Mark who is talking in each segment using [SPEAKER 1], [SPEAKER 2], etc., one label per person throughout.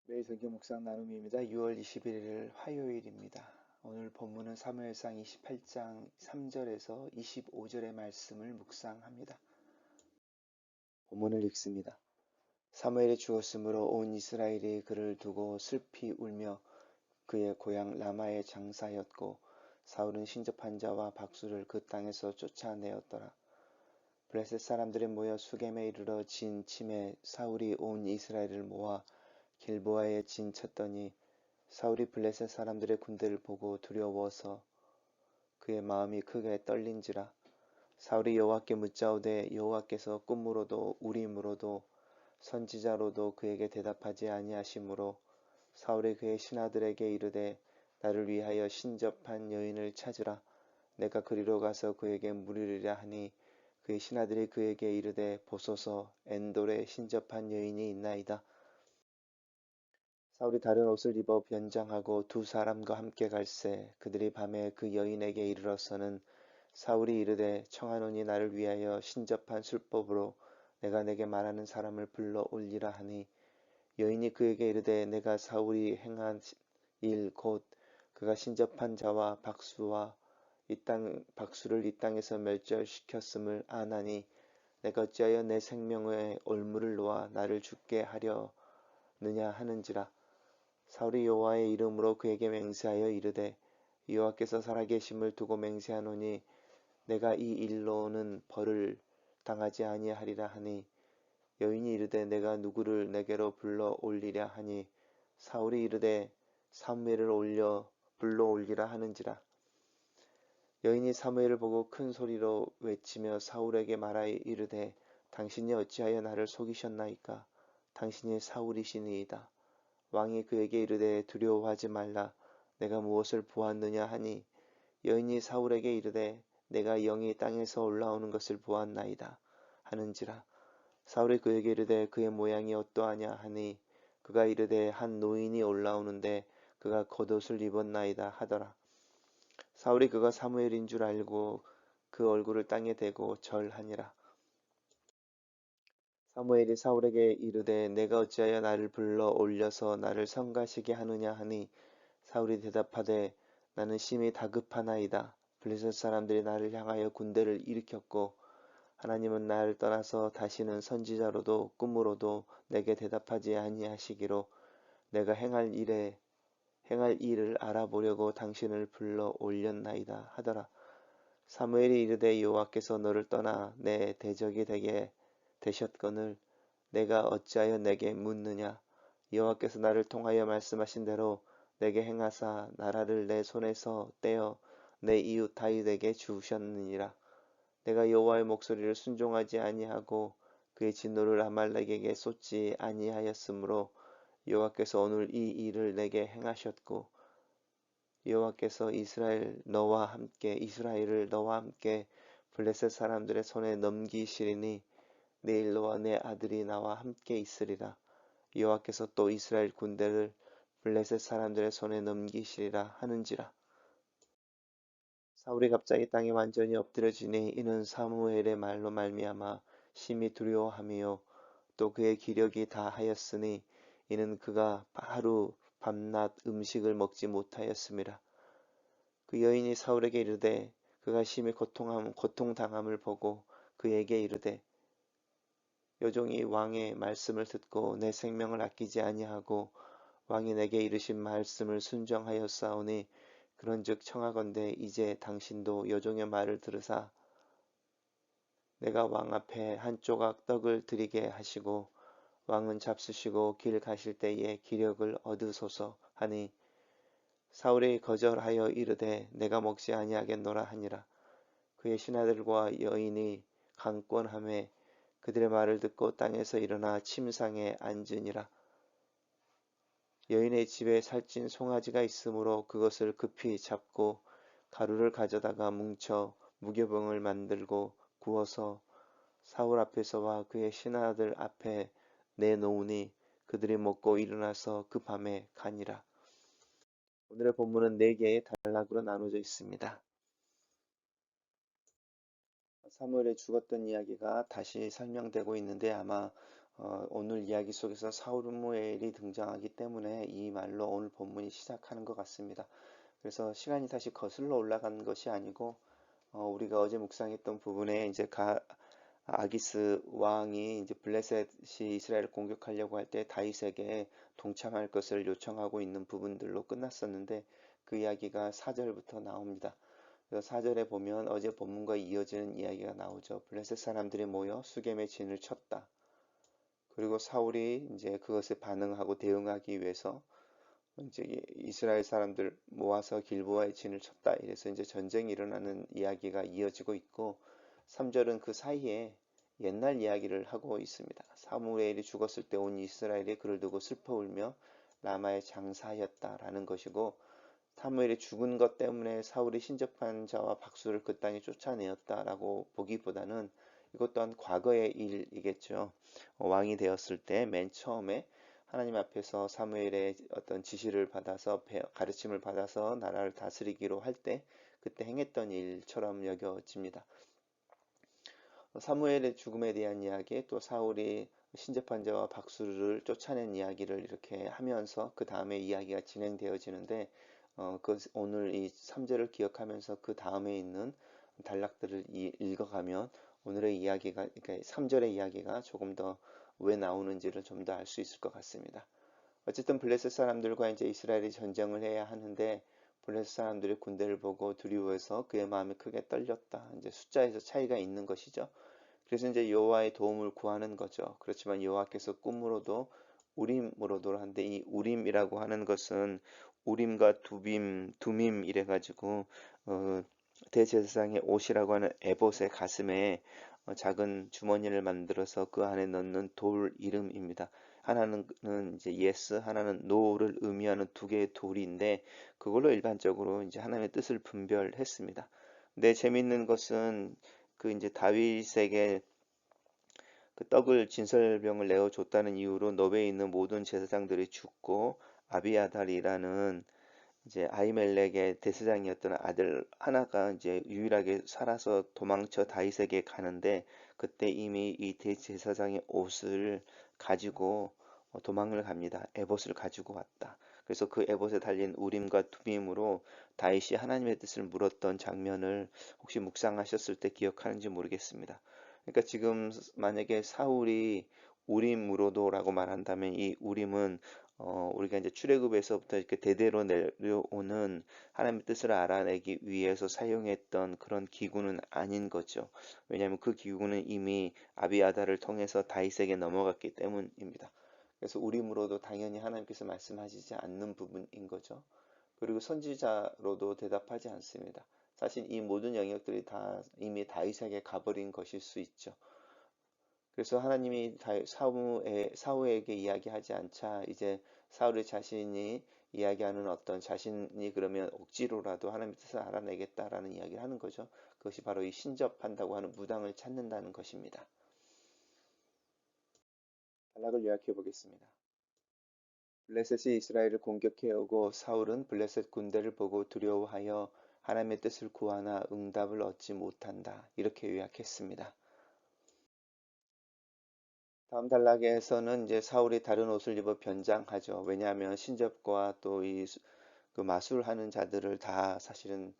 [SPEAKER 1] 매일 성경 묵상 나눔입니다. 6월 21일 화요일입니다. 오늘 본문은 사무엘상 28장 3절에서 25절의 말씀을 묵상합니다. 본문을 읽습니다. 사무엘이 죽었으므로 온 이스라엘이 그를 두고 슬피 울며 그의 고향 라마에 장사하였고 사울은 신접한 자와 박수를 그 땅에서 쫓아내었더라. 블레셋 사람들이 모여 수겜에 이르러 진 침에 사울이 온 이스라엘을 모아 길보아에 진쳤더니 사울이 블레셋 사람들의 군대를 보고 두려워서 그의 마음이 크게 떨린지라. 사울이 여호와께 묻자오되 여호와께서 꿈으로도 우림으로도 선지자로도 그에게 대답하지 아니하시므로 사울이 그의 신하들에게 이르되 나를 위하여 신접한 여인을 찾으라. 내가 그리로 가서 그에게 물으리라 하니 그의 신하들이 그에게 이르되 보소서 엔돌에 신접한 여인이 있나이다. 사울이 다른 옷을 입어 변장하고 두 사람과 함께 갈새 그들이 밤에 그 여인에게 이르러서는 사울이 이르되 청하노니 나를 위하여 신접한 술법으로 내가 내게 말하는 사람을 불러 올리라 하니 여인이 그에게 이르되 내가 사울이 행한 일 곧 그가 신접한 자와 박수를 이 땅에서 멸절시켰음을 아나니 내가 어찌하여 내 생명의 올무를 놓아 나를 죽게 하려느냐 하는지라. 사울이 여호와의 이름으로 그에게 맹세하여 이르되 여호와께서 살아계심을 두고 맹세하노니 내가 이 일로는 벌을 당하지 아니하리라 하니 여인이 이르되 내가 누구를 내게로 불러 올리랴 하니 사울이 이르되 사무엘을 불러 올리라 하는지라. 여인이 사무엘을 보고 큰 소리로 외치며 사울에게 말하여 이르되 당신이 어찌하여 나를 속이셨나이까. 당신이 사울이시니이다. 왕이 그에게 이르되 두려워하지 말라. 내가 무엇을 보았느냐 하니 여인이 사울에게 이르되 내가 영이 땅에서 올라오는 것을 보았나이다 하는지라. 사울이 그에게 이르되 그의 모양이 어떠하냐 하니 그가 이르되 한 노인이 올라오는데 그가 겉옷을 입었나이다 하더라. 사울이 그가 사무엘인 줄 알고 그 얼굴을 땅에 대고 절하니라. 사무엘이 사울에게 이르되 내가 어찌하여 나를 불러 올려서 나를 성가시게 하느냐 하니 사울이 대답하되 나는 심히 다급하나이다. 블레셋 사람들이 나를 향하여 군대를 일으켰고 하나님은 나를 떠나서 다시는 선지자로도 꿈으로도 내게 대답하지 아니하시기로 내가 행할 일을 알아보려고 당신을 불러 올렸나이다 하더라. 사무엘이 이르되 여호와께서 너를 떠나 내 대적이 되게 되셨거늘 내가 어찌하여 내게 묻느냐. 여호와께서 나를 통하여 말씀하신 대로 내게 행하사 나라를 내 손에서 떼어 내 이웃 다윗에게 주셨느니라. 내가 여호와의 목소리를 순종하지 아니하고 그의 진노를 아말렉에게 쏟지 아니하였으므로 여호와께서 오늘 이 일을 내게 행하셨고 여호와께서 이스라엘을 너와 함께 블레셋 사람들의 손에 넘기시리니 내일 너와 내 아들이 나와 함께 있으리라. 여호와께서 또 이스라엘 군대를 블레셋 사람들의 손에 넘기시리라 하는지라. 사울이 갑자기 땅에 완전히 엎드려지니 이는 사무엘의 말로 말미암아 심히 두려워하며 또 그의 기력이 다하였으니 이는 그가 하루 밤낮 음식을 먹지 못하였음이라. 그 여인이 사울에게 이르되 그가 심히 고통당함을 보고 그에게 이르되 여종이 왕의 말씀을 듣고 내 생명을 아끼지 아니하고 왕이 내게 이르신 말씀을 순종하였사오니 그런즉 청하건대 이제 당신도 여종의 말을 들으사 내가 왕 앞에 한 조각 떡을 드리게 하시고 왕은 잡수시고 길 가실 때에 기력을 얻으소서 하니 사울이 거절하여 이르되 내가 먹지 아니하겠노라 하니라. 그의 신하들과 여인이 강권하매 그들의 말을 듣고 땅에서 일어나 침상에 앉으니라. 여인의 집에 살찐 송아지가 있으므로 그것을 급히 잡고 가루를 가져다가 뭉쳐 무교병을 만들고 구워서 사울 앞에서와 그의 신하들 앞에 내놓으니 그들이 먹고 일어나서 그 밤에 가니라. 오늘의 본문은 4개의 단락으로 나눠져 있습니다. 사무엘의 죽었던 이야기가 다시 설명되고 있는데 아마 오늘 이야기 속에서 사무엘이 등장하기 때문에 이 말로 오늘 본문이 시작하는 것 같습니다. 그래서 시간이 다시 거슬러 올라간 것이 아니고 우리가 어제 묵상했던 부분에 이제 아기스 왕이 이제 블레셋이 이스라엘을 공격하려고 할 때 다윗에게 동참할 것을 요청하고 있는 부분들로 끝났었는데 그 이야기가 4절부터 나옵니다. 그래서 4절에 보면 어제 본문과 이어지는 이야기가 나오죠. 블레셋 사람들이 모여 수겜의 진을 쳤다. 그리고 사울이 이제 그것에 반응하고 대응하기 위해서 이제 이스라엘 사람들 모아서 길보아의 진을 쳤다. 이래서 이제 전쟁이 일어나는 이야기가 이어지고 있고 3절은 그 사이에 옛날 이야기를 하고 있습니다. 사무엘이 죽었을 때 온 이스라엘이 그를 두고 슬퍼 울며 라마에 장사하였다라는 것이고 사무엘이 죽은 것 때문에 사울이 신접한 자와 박수를 그 땅에 쫓아내었다라고 보기보다는 이것 또한 과거의 일이겠죠. 왕이 되었을 때 맨 처음에 하나님 앞에서 사무엘의 어떤 지시를 받아서 가르침을 받아서 나라를 다스리기로 할 때 그때 행했던 일처럼 여겨집니다. 사무엘의 죽음에 대한 이야기, 또 사울이 신접한 자와 박수를 쫓아낸 이야기를 이렇게 하면서 그 다음에 이야기가 진행되어지는데 오늘 이 3절을 기억하면서 그 다음에 있는 단락들을 읽어가면 오늘의 이야기가, 그러니까 3절의 이야기가 조금 더 왜 나오는지를 좀 더 알 수 있을 것 같습니다. 어쨌든 블레셋 사람들과 이제 이스라엘이 전쟁을 해야 하는데 블레셋 사람들이 군대를 보고 두려워해서 그의 마음이 크게 떨렸다. 이제 숫자에서 차이가 있는 것이죠. 그래서 이제 여호와의 도움을 구하는 거죠. 그렇지만 여호와께서 꿈으로도 우림으로도 하는데 이 우림이라고 하는 것은 우림과 두밈 이래가지고 대제사장의 옷이라고 하는 에봇의 가슴에 작은 주머니를 만들어서 그 안에 넣는 돌 이름입니다. 하나는 이제 예스, 하나는 노를 의미하는 두 개의 돌인데 그걸로 일반적으로 이제 하나님의 뜻을 분별했습니다. 근데 재밌는 것은 그 이제 다윗에게 그 떡을 진설병을 내어 줬다는 이유로 노베에 있는 모든 제사장들이 죽고 아비아달이라는 이제 아히멜렉의 대제사장이었던 아들 하나가 이제 유일하게 살아서 도망쳐 다윗에게 가는데 그때 이미 이 대제사장의 옷을 가지고 도망을 갑니다. 에봇을 가지고 왔다. 그래서 그 에봇에 달린 우림과 투빔으로 다윗이 하나님의 뜻을 물었던 장면을 혹시 묵상하셨을 때 기억하는지 모르겠습니다. 그러니까 지금 만약에 사울이 우림으로도라고 말한다면 이 우림은 우리가 이제 출애굽에서부터 이렇게 대대로 내려오는 하나님의 뜻을 알아내기 위해서 사용했던 그런 기구는 아닌 거죠. 왜냐하면 그 기구는 이미 아비아다를 통해서 다윗에게 넘어갔기 때문입니다. 그래서 우림으로도 당연히 하나님께서 말씀하시지 않는 부분인 거죠. 그리고 선지자로도 대답하지 않습니다. 사실 이 모든 영역들이 다 이미 다윗에게 가버린 것일 수 있죠. 그래서 하나님이 사울에게 이야기하지 않자 이제 사울의 자신이 이야기하는 어떤 자신이 그러면 억지로라도 하나님의 뜻을 알아내겠다라는 이야기를 하는 거죠. 그것이 바로 이 신접한다고 하는 무당을 찾는다는 것입니다. 단락을 요약해 보겠습니다. 블레셋이 이스라엘을 공격해 오고 사울은 블레셋 군대를 보고 두려워하여 하나님의 뜻을 구하나 응답을 얻지 못한다. 이렇게 요약했습니다. 다음 단락에서는 이제 사울이 다른 옷을 입어 변장하죠. 왜냐하면 신접과 또 이 그 마술하는 자들을 다 사실은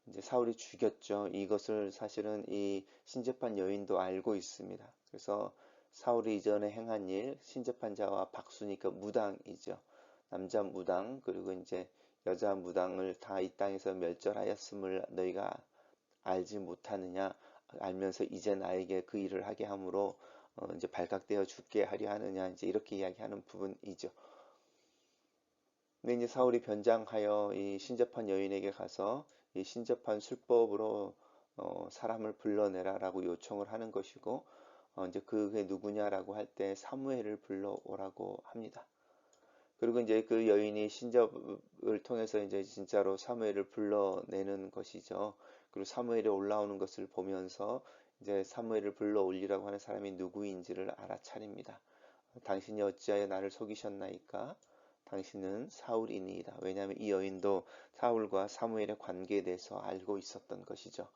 [SPEAKER 1] 이제 사울이 죽였죠. 이것을 사실은 이 신접한 여인도 알고 있습니다. 그래서 사울이 이전에 행한 일, 신접한 자와 박수니까 무당이죠. 남자 무당 그리고 이제 여자 무당을 다 이 땅에서 멸절하였음을 너희가 알지 못하느냐 알면서 이제 나에게 그 일을 하게 함으로 이제 발각되어 죽게 하려 하느냐 이제 이렇게 이야기하는 부분이죠. 근데 이제 사울이 변장하여 이 신접한 여인에게 가서 이 신접한 술법으로 사람을 불러내라라고 요청을 하는 것이고 이제 그게 누구냐라고 할 때 사무엘을 불러오라고 합니다. 그리고 이제 그 여인이 신접을 통해서 이제 진짜로 사무엘을 불러내는 것이죠. 그리고 사무엘이 올라오는 것을 보면서 이제 사무엘을 불러 올리라고 하는 사람이 누구인지를 알아차립니다. 당신이 어찌하여 나를 속이셨나이까? 당신은 사울이니이다. 왜냐하면 이 여인도 사울과 사무엘의 관계에 대해서 알고 있었던 것이죠.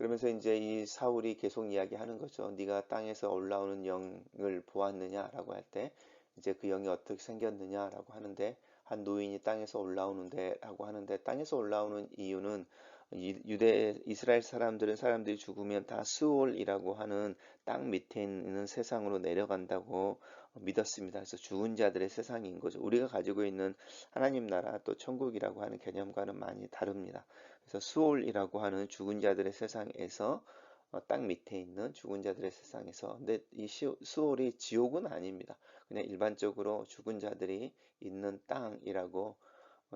[SPEAKER 1] 그러면서 이제 이 사울이 계속 이야기하는 거죠. 네가 땅에서 올라오는 영을 보았느냐라고 할 때 이제 그 영이 어떻게 생겼느냐라고 하는데 한 노인이 땅에서 올라오는데라고 하는데 땅에서 올라오는 이유는 유대 이스라엘 사람들은 사람들이 죽으면 다 스올이라고 하는 땅 밑에 있는 세상으로 내려간다고 믿었습니다. 그래서 죽은 자들의 세상인 거죠. 우리가 가지고 있는 하나님 나라 또 천국이라고 하는 개념과는 많이 다릅니다. 그래서 수올이라고 하는 죽은 자들의 세상에서 땅 밑에 있는 죽은 자들의 세상에서 근데 이 수올이 지옥은 아닙니다. 그냥 일반적으로 죽은 자들이 있는 땅이라고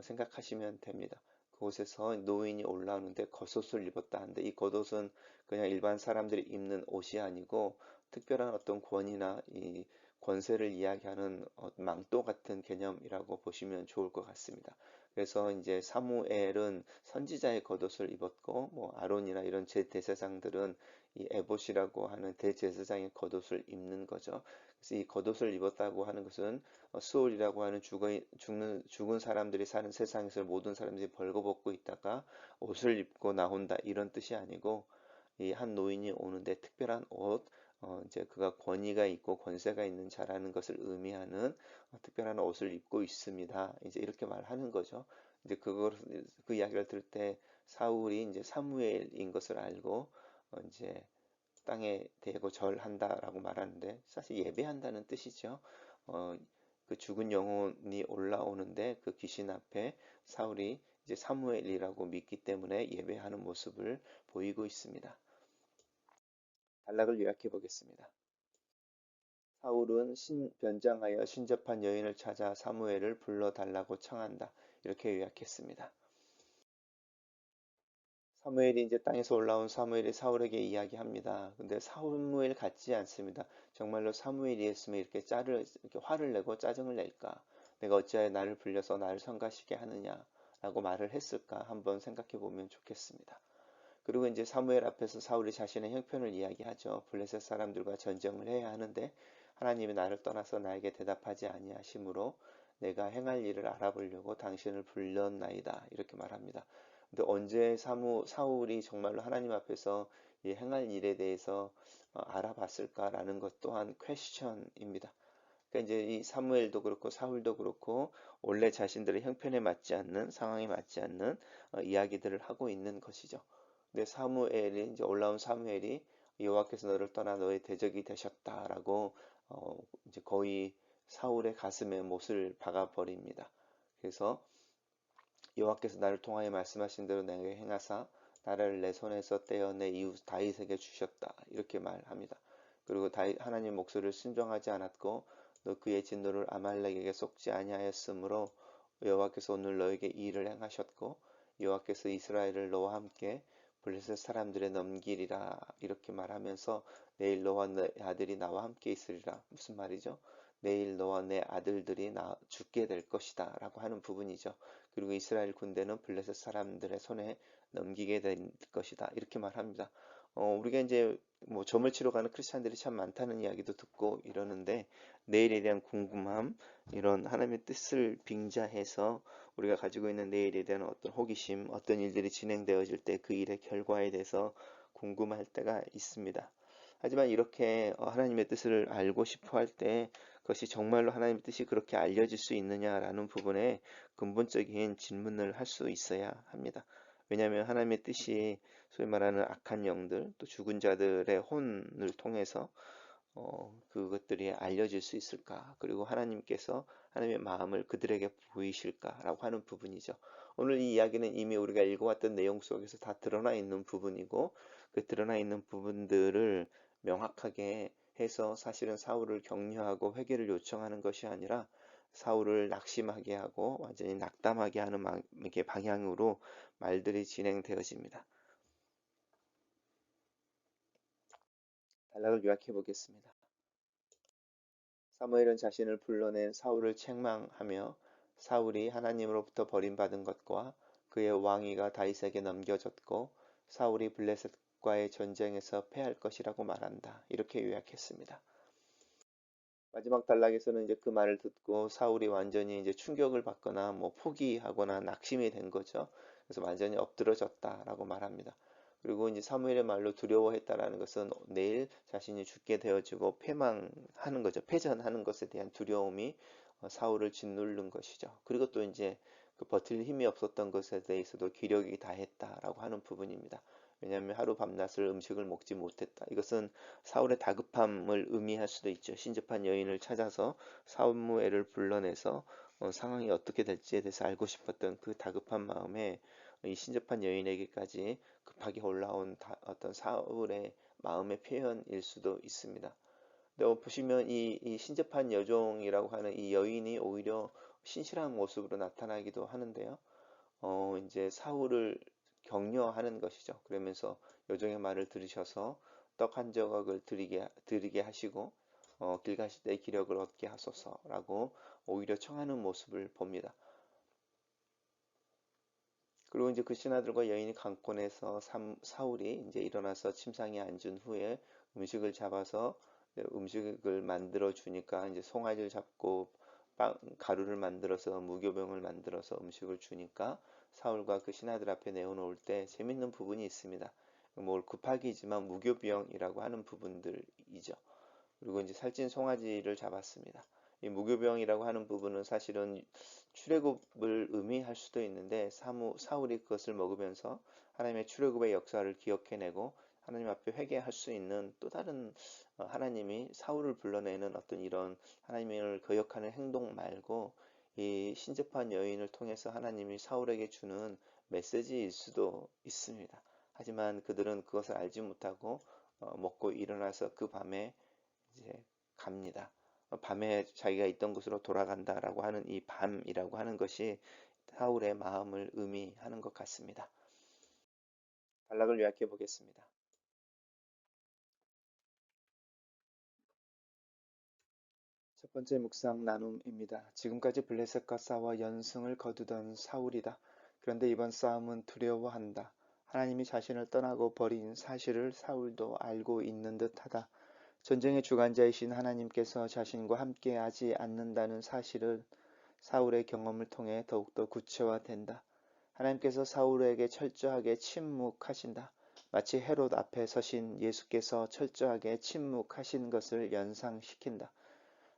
[SPEAKER 1] 생각하시면 됩니다. 그곳에서 노인이 올라오는데 겉옷을 입었다 하는데 이 겉옷은 그냥 일반 사람들이 입는 옷이 아니고 특별한 어떤 권위나 이 권세를 이야기하는 망토 같은 개념이라고 보시면 좋을 것 같습니다. 그래서 이제 사무엘은 선지자의 겉옷을 입었고 뭐 아론이나 이런 대제사장들은 이 에봇이라고 하는 대제사장의 겉옷을 입는 거죠. 그래서 이 겉옷을 입었다고 하는 것은 수올이라고 하는 죽은 사람들이 사는 세상에서 모든 사람들이 벌거벗고 있다가 옷을 입고 나온다 이런 뜻이 아니고 이 한 노인이 오는데 특별한 옷, 이제 그가 권위가 있고 권세가 있는 자라는 것을 의미하는 특별한 옷을 입고 있습니다. 이제 이렇게 말하는 거죠. 이제 그 이야기를 들을 때 사울이 이제 사무엘인 것을 알고 이제 땅에 대고 절한다라고 말하는데 사실 예배한다는 뜻이죠. 어, 그 죽은 영혼이 올라오는데 그 귀신 앞에 사울이 이제 사무엘이라고 믿기 때문에 예배하는 모습을 보이고 있습니다. 단락을 요약해 보겠습니다. 사울은 변장하여 신접한 여인을 찾아 사무엘을 불러달라고 청한다. 이렇게 요약했습니다. 사무엘이 이제 땅에서 올라온 사무엘이 사울에게 이야기합니다. 근데 사무엘 같지 않습니다. 정말로 사무엘이었으면 이렇게 화를 내고 짜증을 낼까? 내가 어찌하여 나를 불려서 나를 성가시게 하느냐? 라고 말을 했을까? 한번 생각해 보면 좋겠습니다. 그리고 이제 사무엘 앞에서 사울이 자신의 형편을 이야기하죠. 블레셋 사람들과 전쟁을 해야 하는데 하나님이 나를 떠나서 나에게 대답하지 아니하심으로 내가 행할 일을 알아보려고 당신을 불렀나이다. 이렇게 말합니다. 근데 언제 사울이 정말로 하나님 앞에서 이 행할 일에 대해서 알아봤을까라는 것 또한 퀘스천입니다. 그러니까 이제 이 사무엘도 그렇고 사울도 그렇고 원래 자신들의 형편에 맞지 않는 상황에 맞지 않는 이야기들을 하고 있는 것이죠. 근데 사무엘이 이제 올라온 사무엘이 여호와께서 너를 떠나 너의 대적이 되셨다라고 이제 거의 사울의 가슴에 못을 박아 버립니다. 그래서 여호와께서 나를 통하여 말씀하신 대로 내게 행하사 나를 내 손에서 떼어 내 이웃 다윗에게 주셨다. 이렇게 말합니다. 그리고 하나님 목소리를 순종하지 않았고 너 그의 진노를 아말렉에게 쏟지 아니하였으므로 여호와께서 오늘 너에게 이 일을 행하셨고 여호와께서 이스라엘을 너와 함께 블레셋 사람들의 넘기리라 이렇게 말하면서 내일 너와 내 아들이 나와 함께 있으리라. 무슨 말이죠? 내일 너와 내 아들들이 죽게 될 것이다 라고 하는 부분이죠. 그리고 이스라엘 군대는 블레셋 사람들의 손에 넘기게 될 것이다 이렇게 말합니다. 우리가 이제 뭐 점을 치러 가는 크리스찬들이 참 많다는 이야기도 듣고 이러는데 내일에 대한 궁금함 이런 하나님의 뜻을 빙자해서 우리가 가지고 있는 내일에 대한 어떤 호기심 어떤 일들이 진행되어질 때 그 일의 결과에 대해서 궁금할 때가 있습니다. 하지만 이렇게 하나님의 뜻을 알고 싶어 할 때 그것이 정말로 하나님의 뜻이 그렇게 알려질 수 있느냐라는 부분에 근본적인 질문을 할 수 있어야 합니다. 왜냐하면 하나님의 뜻이 소위 말하는 악한 영들 또 죽은 자들의 혼을 통해서 그것들이 알려질 수 있을까? 그리고 하나님께서 하나님의 마음을 그들에게 보이실까라고 하는 부분이죠. 오늘 이 이야기는 이미 우리가 읽어왔던 내용 속에서 다 드러나 있는 부분이고 그 드러나 있는 부분들을 명확하게 해서 사실은 사울을 격려하고 회개를 요청하는 것이 아니라 사울을 낙심하게 하고 완전히 낙담하게 하는 이렇게 방향으로 말들이 진행되어집니다. 단락을 요약해 보겠습니다. 사무엘은 자신을 불러낸 사울을 책망하며 사울이 하나님으로부터 버림받은 것과 그의 왕위가 다윗에게 넘겨졌고 사울이 블레셋과의 전쟁에서 패할 것이라고 말한다. 이렇게 요약했습니다. 마지막 단락에서는 이제 그 말을 듣고 사울이 완전히 이제 충격을 받거나 뭐 포기하거나 낙심이 된 거죠. 그래서 완전히 엎드러졌다라고 말합니다. 그리고 이제 사무엘의 말로 두려워했다라는 것은 내일 자신이 죽게 되어지고 패망하는 거죠. 패전하는 것에 대한 두려움이 사울을 짓누른 것이죠. 그리고 또 이제 그 버틸 힘이 없었던 것에 대해서도 기력이 다했다라고 하는 부분입니다. 왜냐하면 하루 밤낮을 음식을 먹지 못했다. 이것은 사울의 다급함을 의미할 수도 있죠. 신접한 여인을 찾아서 사무엘을 불러내서 상황이 어떻게 될지에 대해서 알고 싶었던 그 다급한 마음에 이 신접한 여인에게까지 급하게 올라온 어떤 사울의 마음의 표현일 수도 있습니다. 보시면 이 신접한 여종이라고 하는 이 여인이 오히려 신실한 모습으로 나타나기도 하는데요. 이제 사울을 격려하는 것이죠. 그러면서 여종의 말을 들으셔서 떡 한 조각을 드리게 하시고 길 가실 때 기력을 얻게 하소서라고 오히려 청하는 모습을 봅니다. 그리고 이제 그 신하들과 여인이 강권해서 사울이 이제 일어나서 침상에 앉은 후에 음식을 잡아서 음식을 만들어 주니까 이제 송아지를 잡고 가루를 만들어서 무교병을 만들어서 음식을 주니까 사울과 그 신하들 앞에 내어놓을 때 재밌는 부분이 있습니다. 뭘 급하기지만 무교병이라고 하는 부분들이죠. 그리고 이제 살찐 송아지를 잡았습니다. 이 무교병이라고 하는 부분은 사실은 출애굽을 의미할 수도 있는데 사울이 그것을 먹으면서 하나님의 출애굽의 역사를 기억해내고 하나님 앞에 회개할 수 있는 또 다른 하나님이 사울을 불러내는 어떤 이런 하나님을 거역하는 행동 말고 이 신접한 여인을 통해서 하나님이 사울에게 주는 메시지일 수도 있습니다. 하지만 그들은 그것을 알지 못하고 먹고 일어나서 그 밤에 이제 갑니다. 밤에 자기가 있던 곳으로 돌아간다라고 하는 이 밤이라고 하는 것이 사울의 마음을 의미하는 것 같습니다. 단락을 요약해 보겠습니다. 첫 번째 묵상 나눔입니다. 지금까지 블레셋과 싸워 연승을 거두던 사울이다. 그런데 이번 싸움은 두려워한다. 하나님이 자신을 떠나고 버린 사실을 사울도 알고 있는 듯하다. 전쟁의 주관자이신 하나님께서 자신과 함께하지 않는다는 사실을 사울의 경험을 통해 더욱더 구체화된다. 하나님께서 사울에게 철저하게 침묵하신다. 마치 헤롯 앞에 서신 예수께서 철저하게 침묵하신 것을 연상시킨다.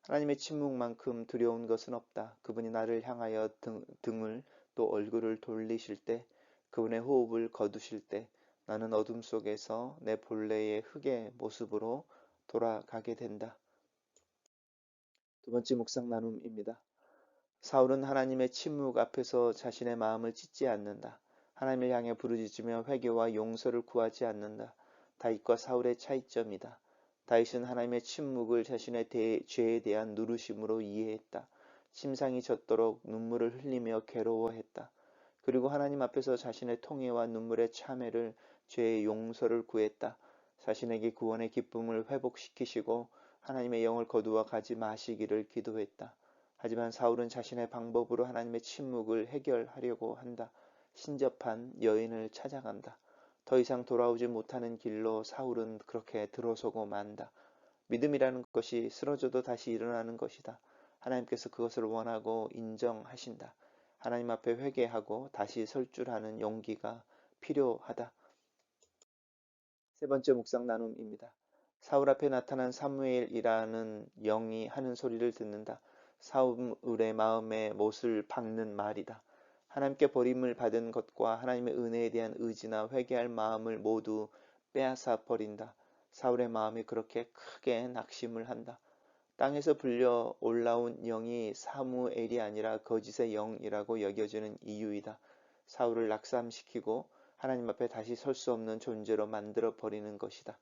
[SPEAKER 1] 하나님의 침묵만큼 두려운 것은 없다. 그분이 나를 향하여 등을 또 얼굴을 돌리실 때, 그분의 호흡을 거두실 때 나는 어둠 속에서 내 본래의 흙의 모습으로 돌아가게 된다. 두 번째 묵상 나눔입니다. 사울은 하나님의 침묵 앞에서 자신의 마음을 찢지 않는다. 하나님을 향해 부르짖으며 회개와 용서를 구하지 않는다. 다윗과 사울의 차이점이다. 다윗은 하나님의 침묵을 자신의 죄에 대한 누르심으로 이해했다. 심상이 젖도록 눈물을 흘리며 괴로워했다. 그리고 하나님 앞에서 자신의 통회와 눈물의 참회를 죄의 용서를 구했다. 자신에게 구원의 기쁨을 회복시키시고 하나님의 영을 거두어 가지 마시기를 기도했다. 하지만 사울은 자신의 방법으로 하나님의 침묵을 해결하려고 한다. 신접한 여인을 찾아간다. 더 이상 돌아오지 못하는 길로 사울은 그렇게 들어서고 만다. 믿음이라는 것이 쓰러져도 다시 일어나는 것이다. 하나님께서 그것을 원하고 인정하신다. 하나님 앞에 회개하고 다시 설 줄 아는 용기가 필요하다. 세 번째 묵상 나눔입니다. 사울 앞에 나타난 사무엘이라는 영이 하는 소리를 듣는다. 사울의 마음에 못을 박는 말이다. 하나님께 버림을 받은 것과 하나님의 은혜에 대한 의지나 회개할 마음을 모두 빼앗아 버린다. 사울의 마음이 그렇게 크게 낙심을 한다. 땅에서 불려 올라온 영이 사무엘이 아니라 거짓의 영이라고 여겨지는 이유이다. 사울을 낙삼시키고 하나님 앞에 다시 설 수 없는 존재로 만들어 버리는 것이다.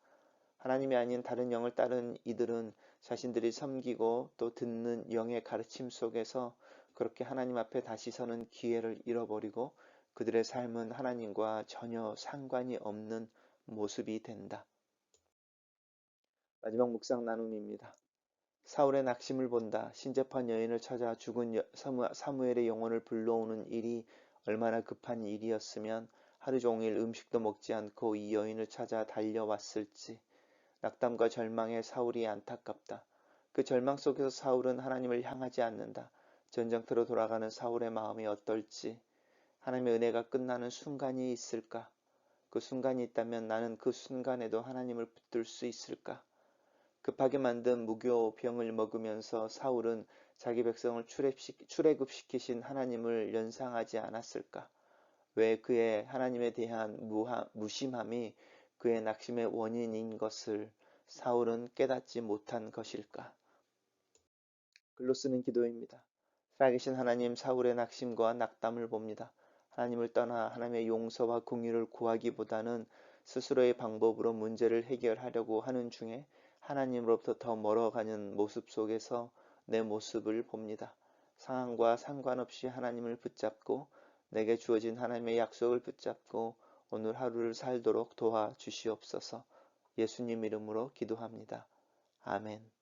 [SPEAKER 1] 하나님이 아닌 다른 영을 따른 이들은 자신들이 섬기고 또 듣는 영의 가르침 속에서 그렇게 하나님 앞에 다시 서는 기회를 잃어버리고 그들의 삶은 하나님과 전혀 상관이 없는 모습이 된다. 마지막 묵상 나눔입니다. 사울의 낙심을 본다. 신접한 여인을 찾아 죽은 사무엘의 영혼을 불러오는 일이 얼마나 급한 일이었으면 하루 종일 음식도 먹지 않고 이 여인을 찾아 달려왔을지. 낙담과 절망의 사울이 안타깝다. 그 절망 속에서 사울은 하나님을 향하지 않는다. 전쟁터로 돌아가는 사울의 마음이 어떨지, 하나님의 은혜가 끝나는 순간이 있을까? 그 순간이 있다면 나는 그 순간에도 하나님을 붙들 수 있을까? 급하게 만든 무교병을 먹으면서 사울은 자기 백성을 출애굽시키신 하나님을 연상하지 않았을까? 왜 그의 하나님에 대한 무심함이 그의 낙심의 원인인 것을 사울은 깨닫지 못한 것일까? 글로 쓰는 기도입니다. 살아계신 하나님, 사울의 낙심과 낙담을 봅니다. 하나님을 떠나 하나님의 용서와 공의를 구하기보다는 스스로의 방법으로 문제를 해결하려고 하는 중에 하나님으로부터 더 멀어가는 모습 속에서 내 모습을 봅니다. 상황과 상관없이 하나님을 붙잡고 내게 주어진 하나님의 약속을 붙잡고 오늘 하루를 살도록 도와주시옵소서. 예수님 이름으로 기도합니다. 아멘.